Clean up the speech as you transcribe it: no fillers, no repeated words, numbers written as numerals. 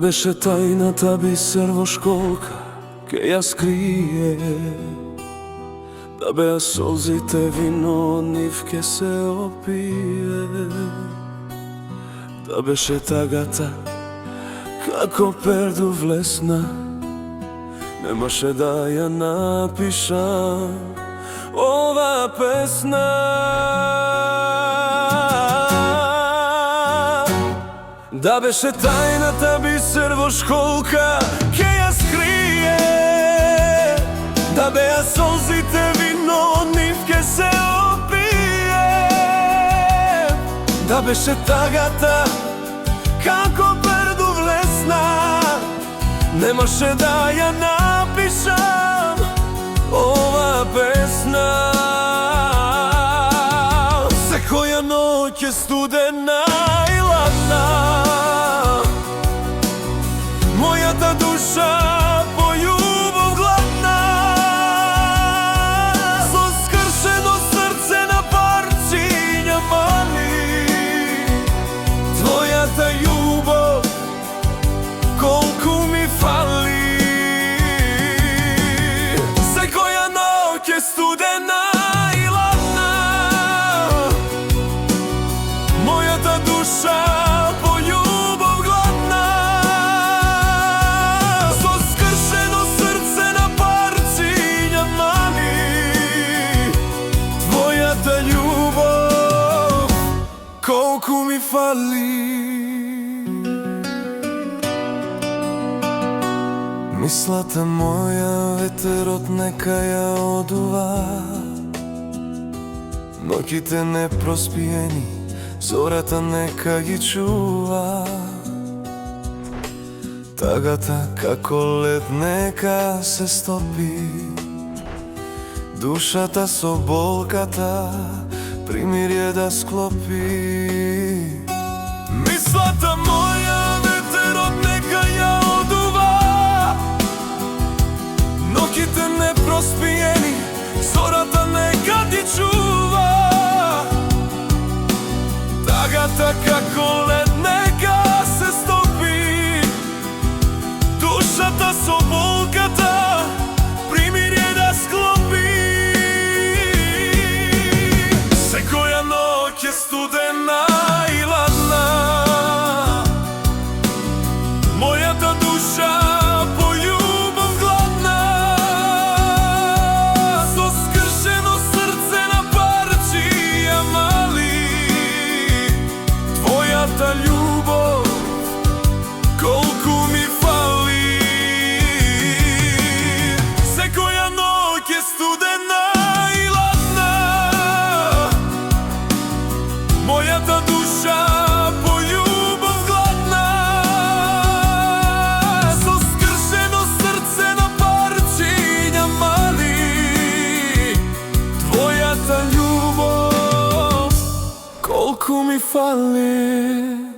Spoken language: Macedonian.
беше тајната бисер во школка, ке ја скрие. Да беа солзите вино, од нив ке се опие. Да беше тагата, како перду влесна, немаше да ја напишам ова песна. Да беше тајната бисер во школка, ке ја скрие. Да беа солзите вино, од нив ке се опие. Да беше тагата, како перду влесна, немаше да ја напишам ова песна. Секоја ноќ е студена и ладна, мојата душа по љубов гладна. Со скршено срце на парчиња мали, твојата љубов колку ми фали. Секоја ноќ е студена и ладна, мојата душа по љубов гладна. Со скршено срце на парчиња мали, твојата љубов колку ми фали. Мислата моја ветерот нека ја одува, ноќите непроспиени зората нека ги чува. Тагата како лед нека се стопи, душата со болката примирие да склопи. Мислата моја ветерот нека ја одува, ноќите непроспиени зората нека ти чува. Тагата како лед нека се стопи, душата со болката примирие да склопи. Секоја ноќ е студена и ладна, мојата душа по љубов гладна. Со скршено срце на парчиња мали, твојата љубов колку ми фали. Секоја ноќ е студена и ладна, мојата душа по љубов гладна. Со скршено срце на парчиња мали, твојата љубов колку ми фали.